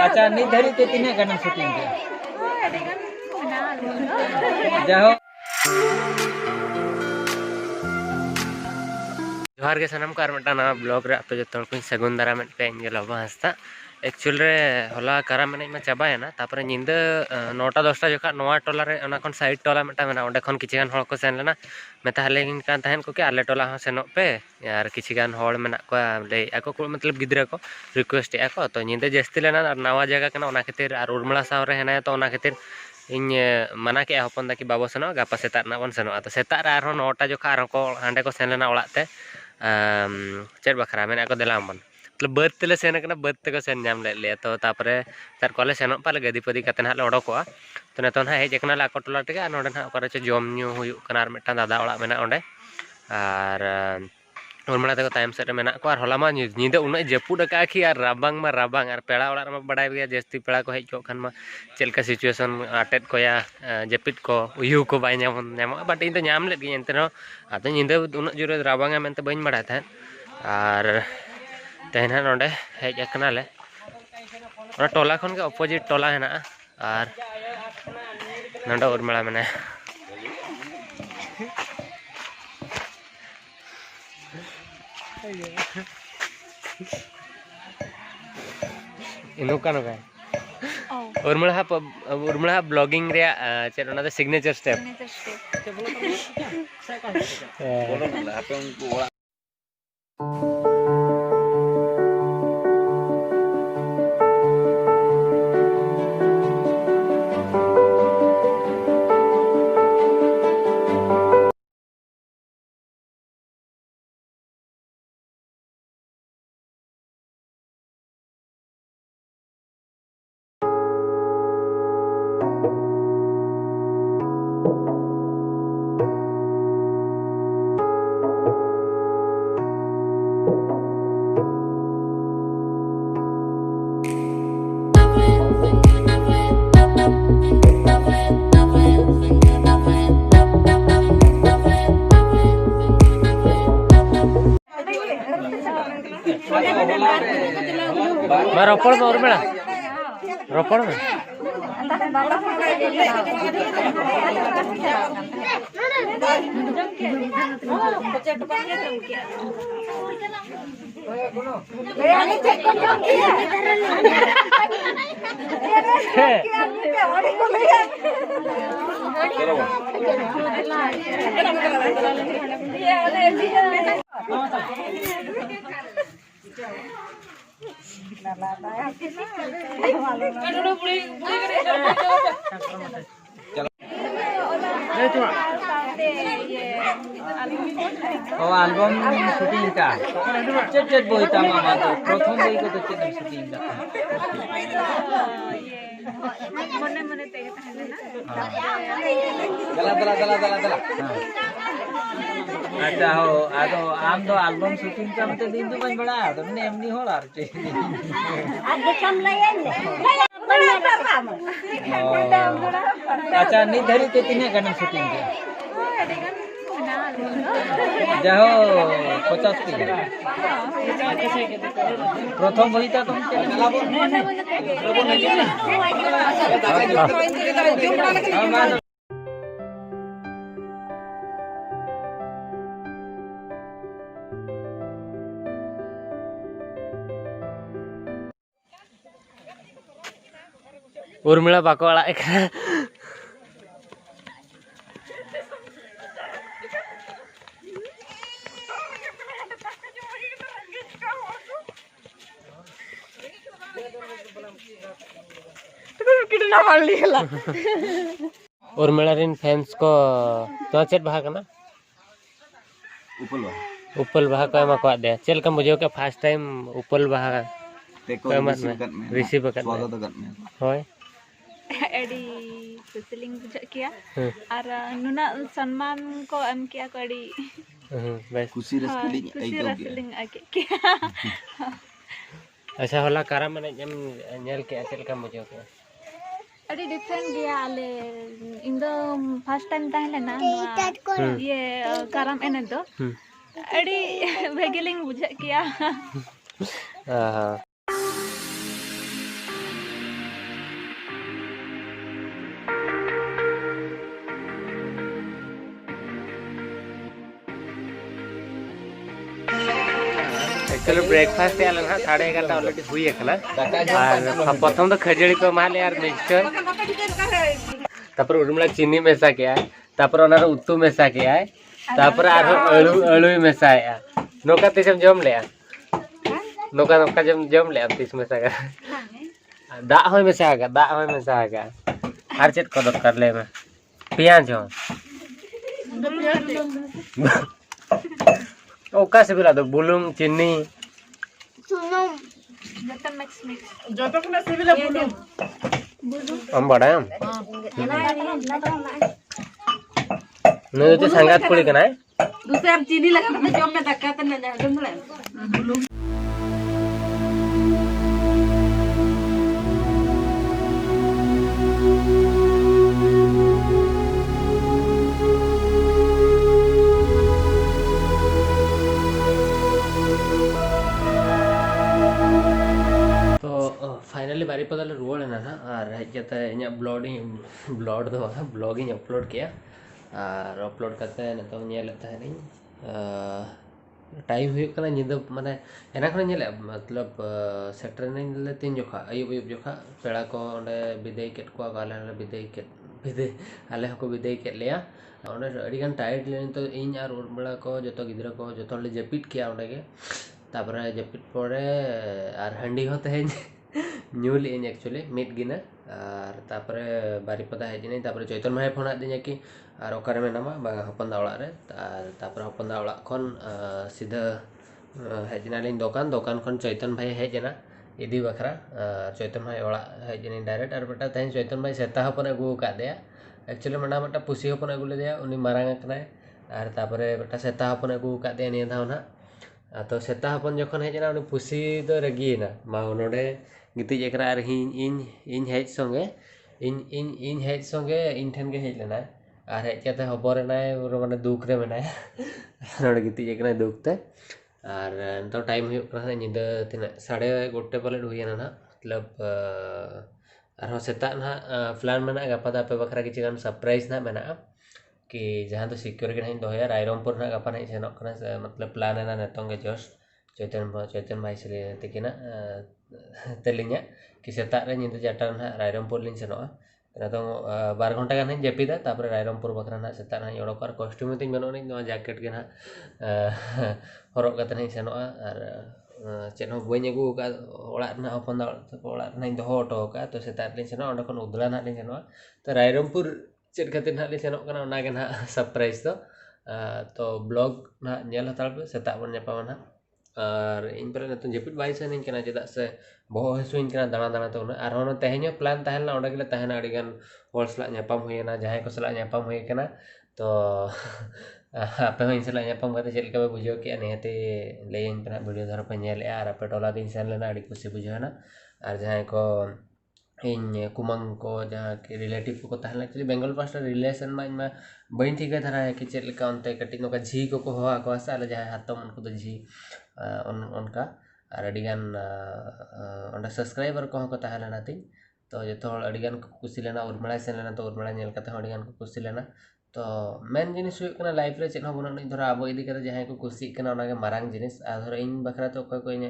अच्छा नित धरी ते तीन गाना शूटिंग के जाओ जोहार के सनम कार मटा ना ब्लॉग रे आपे जतन को सगुन दारा में पे इंगे लबा हस्ता एक्चुअल रे होला कारा में मा चाबाय ना तापर निंद 9टा 10टा जखा नोवा टोला रे ओना खन साइड टोला मेटा मेना ओंडे खन किछि गान हळ को सेन लेना मेता हले इन कान तहन को के आले टोला ह सेनो पे यार किछि गान हळ मेना को ले ako को मतलब गिदरा को रिक्वेस्ट ako तो निंद जस्ती लेना नवा जगह कना ओना खातिर आर उर्मला साव रे हेना तो ओना खातिर इन मना के हपन दा कि बाबो सेनो गापा सेता ना बन सेनो तो सेता रे आरो 9टा जखा आरो को हांडे को सेन लेना ओलाते चेर बखरा मेना को देलाम बन मतलब बर्थ तेले सेन कना बर्थ ते को सेन जाम ले ले तो तापरे तार कॉलेज सेनो पाले गदी पदी कते ना ओडोकोआ तो नेतो ना हेज एकना लाको टोला टेगे आ नोडे ना ओकरे चे जम न्यू हुयु कना आर मेटा दादा ओला मेना ओंडे आर उर्मला तक टाइम सेट मेना को आर होला मा निंदे उन जपुड का की आर राबांग आर पेड़ा ओला मा बडाय गया जस्ती पेड़ा को हेज को खान मा चेलका सिचुएशन अटेट को या जपिट को उयु को बाय नाम बट इन तो नाम ले गी एंते न आते निंदे उन जुरे राबांगा मेनते बइन बडाय था आर तेहना नोडे हेज एकना ले ओना टोला खन के opposite Tola Hena are नंडा Urmala मेना इनु कानो का उर्मला ब्लॉगिंग रे चेर ओना दे सिग्नेचर स्टेप रोपड़ में उर्मिला रोपड़ में एल्बम शूटिंग का चेट बोई तमा तो प्रथम बोई को तो चेट शूटिंग का मने मने तेगे तहले ना दला अच्छा हो आदो आम तो एल्बम शूटिंग का मते दिन तो बन बड़ा तो ने एमनी होल आर चे आज कम लय अच्छा नि धरी ते तीन गाना शूटिंग के जाओ 50 की प्रथम बहिता तुम उर्मिला बाको आड़ा उर्मिला रिन फैंस को तो चेट बहा कना उपल बहा को एमा को दे चेल का मुझे के फर्स्ट टाइम उपल बहा रिसीव कर स्वागत कर होय एडी कुसलिंग बुझा किया और नुना सम्मान को एम किया को एडी बस खुशी रसलिंग आके किया अच्छा होला कारा माने जम नेल के चेल का मुझे के अड़ी डिफरेंट गया आले इन दो फर्स्ट टाइम ताहले ना ये कारम एने दो अड़ी भेगेलिंग बुझा किया एक्चुअली ब्रेकफास्ट आले ना 11:30 ऑलरेडी हुई है और प्रथम तो खजड़ी को माले यार मिक्सचर तापर उर्मिला चीनी मेसा किया है तापर ओनार उत्तू मेसा किया है तापर आरो अळू अळू मेसा है नोका तिसम जम ले नोका नोका जम ले तिस मेसा का दा होय मेसा का आर चेत को दरकार ले में पियाज हो ओका से बिला दो बुलुंग चीनी सुनम जतो को से बिला बुलुंग हम बड़ा हम नहीं तो संगात कुड़ी कना है दूसरे अब चीनी लगा तो जम में धक्का तो न जम ले बुलुंग फाइनली बारीपदा रुआड़ ना और हजते इन ब्लॉगिंग अपलोड किया और अपलोड करते नितों टाइम हुआ निद माने एना खन मतलब सेटर तीन जोखा अयुब अयुब जोखा पेड़ा को विदाई के आले विदाई आले को विदाई के लिया अड़ीगान टाइट लेन तो इन और उर्मिला को जो गिद्रा को जो जपिद किया तापर जपिद पड़े और हांडी हो तेज ᱧᱩ ᱞᱮᱜ ᱟᱹᱧ एक्चुअली ᱢᱤᱫ ᱜᱤᱱᱟᱹ और तापरे बारीपदा हेजनी तापरे चैतन भाई फोन आदिया कि और ओकारे मेनामा बांगा हपन दा ओळाग रे तापरे हपन दा ओळाग खन सीधा हेजना लिन दुकान खन चैतन भाई हेजना इदी बखरा चैतन भाई ओळाग हेजनी डायरेक्ट और बेटा तेज चैतन भाई सेता हपन अगू का दिया एक्चुअली मेना बेटा पुसी हपन अगू लेदिया उनी मारांग कनाय और तापरे बेटा सेता हपन अगू का दिया निया धाव ना तो सेता हपन जखन हेजना उनी पुसी दो रगीना मा नोडे गितिज एकरा और इन हेज संगे इन हेज संगे इन ठेन के हेज लेना और हेज करते हबर माने दुख रे मेना नोडे गितिज एकरा दुखते और तो टाइम हुआ निदा तीना 1:30 पाले हुईना ना मतलब और सेता ना प्लान मेना गपा दा पे बखरा किछि गान सरप्राइज ना मेना कि जहां तो सिक्योर के नहीं दोया रायरमपुर ना गपा नहीं सेनक कना मतलब प्लान ना नतोंगे जस्ट चैतन भाई से तकिना तेलिंगा कि सेता रे निदा जाटा ना रायरमपुर लिन सेनोआ तो 12 घंटा गान जपिदा तापर रायरमपुर बखरा ना सेता ना ओडोक और कॉस्ट्यूम तीन बनो नहीं जैकेट के ना हरक कते नहीं सेनोआ और चेन हो बई अगू का ओड़ा ना हपन ओड़ा ना दोहो ऑटो का तो सेता लिन सेनोआ ओडे खन उदला ना लिन सेनोआ तो रायरमपुर चेत खातिर ना लिन सेनोक कना ओना गे ना सरप्राइज तो ब्लॉग ना नेल हताल पे सेता बन नेपा ना और इन पर नतन जपिद बाई सनिन कना चेदा से बहु हसुइन कना दाना दाना तो और होनो तेहेनो प्लान तहलना ओडे गेले तहना अडिगान होल सला नेपाम होयना जहां को सला नेपाम होय कना तो आपे होइन सला नेपाम कते चेल का बुझो के नेते लेइन कना वीडियो धर पे नेल और आपे टोला दिन सेन लेना अडी खुशी बुझाना और जहां को इन कुमंग को जहाँ के रिलेटिव को तहलना एक्चुअली बेंगल पास्टर रिलेशन में बइन ठीक है धरा है कि चेल का उनते कटी नोका झी को होआ को आसा आले जहां हातम उनको तो झी उनका और अडिगान अंडा सब्सक्राइबर को तहलना तीन तो जो अडिगान को खुशी लेना उर्मिला सेन लेना तो उर्मिला नेल कते अडिगान को खुशी लेना तो मेन जिनिस हुई कना लाइफ रे चेन हो बना नहीं धरा अब इदी करे जहां को खुशी कना ओना गे मारांग जिनिस आ धरा इन बखरा तो कोई कोई ने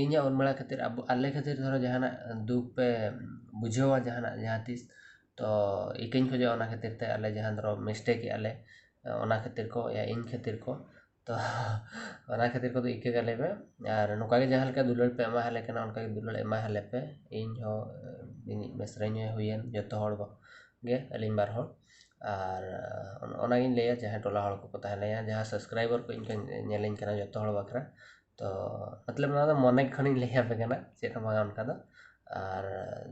इन्या उर्मिला खातिर अब आले खातिर धरा जहाना दुख पे बुझेवा जहां तीस तो इकइन खोजे ओना खातिर ते आले जहां धरा मिस्टेक आले ओना खातिर को या इन खातिर को तो ओना खातिर को तो इके गले पे और नोका के जहां लेका दुलड़ पे एमा हले कना उनका दुलड़ एमा हले पे इन हो इनी मेसराइन हुयन जतो हड़ गे अलिन बार हड़ और ओनागिन लेया जहां टोला हड़ को तहलेया जहां सब्सक्राइबर को इनका नेलिन कना जतो हड़ बकरा तो मतलब ना तो मने खनी लेया पे कना चेत मांगा उनका दो और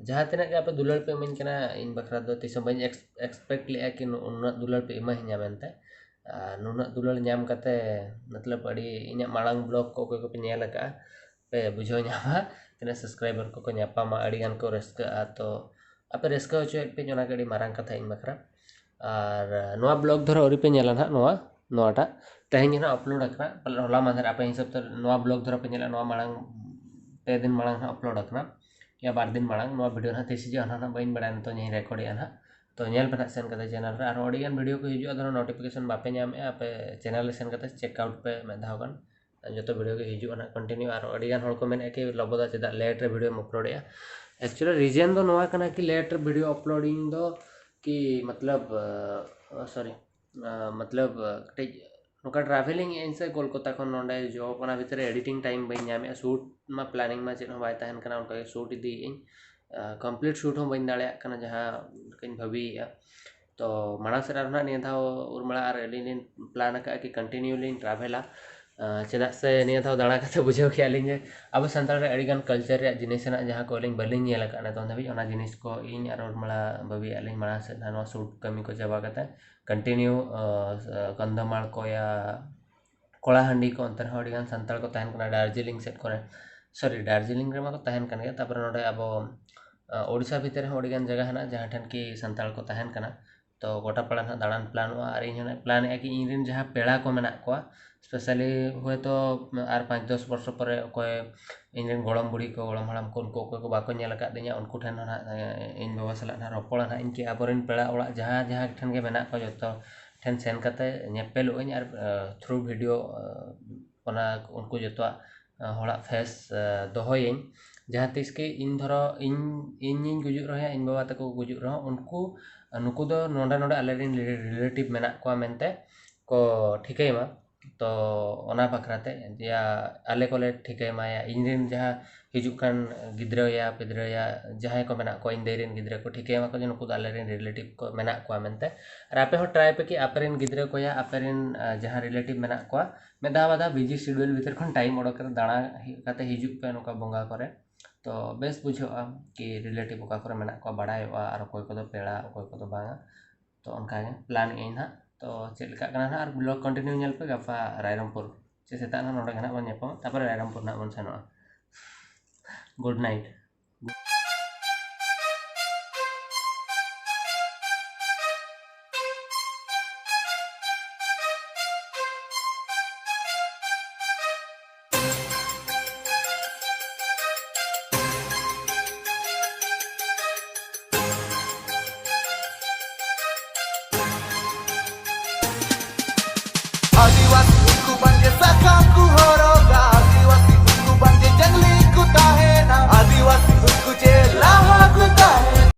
जहां तना के आपे दुलड़ पे मिन कना इन बकरा दो तिस बई एक्सपेक्ट लेया कि उन्ना दुलड़ पे इमा हिया मेनते नुना दुलड़ नाम कते मतलब अड़ी इन मांग ब्लॉग को पे नेल का पे बुझो नामा तना सब्सक्राइबर को नापामा अड़ी गान को रस्का तो आपे रस्का होचो पे जोना गड़ी मारंग कथा इन बकरा और नोआ ब्लॉग धरो ओरी पे नेला ना नोआटा तेहें ना अपलोड अकना होला माधर आपे हिसाब तो नोआ ब्लॉग धरो पे नेला नोआ मांग पे दिन मांग अपलोड अकना या 2 दिन मांग नोआ वीडियो ना तीस जो ना बइन बड़ा तो नहीं रेकॉर्ड ना तो नेल पे सेन कते चैनल रे और अडिगान वीडियो को हिजु धरो नोटिफिकेशन बापे नामे आपे चैनल सेन कते चेकआउट पे में धावगन जो वीडियो के हिजू ना कंटिन्यू और अड़ीगान हड़ को मेने कि लबोदा चेदा लेट रे वीडियो अपलोड एक्चुअली रीजन दो नोआ कना कि लेट रे वीडियो अपलोडिंग दो कि मतलब सॉरी मतलब नोका ट्रैवलिंग इन से कोलकाता खन नोंडे जॉब ओना भीतर एडिटिंग टाइम बई नामे शूट मा प्लानिंग मा चेद हो बाय तहन कना उनका शूट इदी कंप्लीट शूट हो बई दाड़े कना जहां कहीं भाभी तो माड़ा से निया था उर्मला और अली प्लान का कि कंटिन्यूली ट्रैवला चेदा से निया था दाड़ा का बुझे के अली अब सानताल अड़ीगान कल्चर जिनिस जहाँ को अलिंग बलिंग नेल का नितों धाबी ओना जिनिस को इन और उर्मला भाभी अलिंग माड़ा से ना शूट कमी को चाबा करते कंटिन्यू कंधमाल को या कोलाहांडी को अंतर अड़ीगान सानताल को तहन कना दार्जिलिंग सेट करे सॉरी दार्जिलिंग रे मा को तहन कन गया तापर नोडे अब ओडिशा भीतर हो अड़ीगान जगह है जहाँ ठन की सानताल को तहन कना तो गोटा पड़ा ना दाड़ान प्लान और इन प्लान है कि इन जहाँ पेड़ा को मेना को स्पेशली हुए तो और 5-10 वर्ष पर कोई इन गड़म बुढ़ी को गड़म हड़ाम को उनको बाको दिया उनको ठेन इन बाबा साला ना रपड़ा ना इनके अब पेड़ा ओड़ा जहाँ जहाँ ठेन के मेना को जो ठेन सेन करते नेपेलों और थ्रू वीडियो उनको जो हड़ा फेस दोहयें जहाँ तीस के इन धरो इन गुजुर रहे इन बाबा तक गुजुर रहे उनको नुकु दो नोंडा नोंडा आलेरिन रिलेटिव मेना को मेनते को ठिकैमा तो ओना बखराते या आले कोले ठिकैमा या इन जहाँ हिजुकान गिद्रा या पिद्रा या जहाँ को मेना को इन देरिन गिद्रा को ठिकैमा को नुकु दो आलेरिन रिलेटिव को मेना को मेनते और आपे हो ट्राई पे कि आपेरिन गिद्रा को या आपेरिन जहाँ रिलेटिव मेना को मेदा बादा बिजी शेड्यूल भीतर खन टाइम ओडक कर दाड़ा काते हिजुक पे नुका बंगा करे तो बेस बुझा कि रिलेटिव ओका करे मेना को बाड़ाय और कोई को पेड़ा कोई को बांगा तो उनका प्लान इन हा तो चलका ना और ब्लॉग कंटिन्यू नेल पे गफा रायरमपुर से सेता ना नोडे गना बन नेपो तापर रायरमपुर ना बन सेनो good night Adiwas ku bangga sakaku hora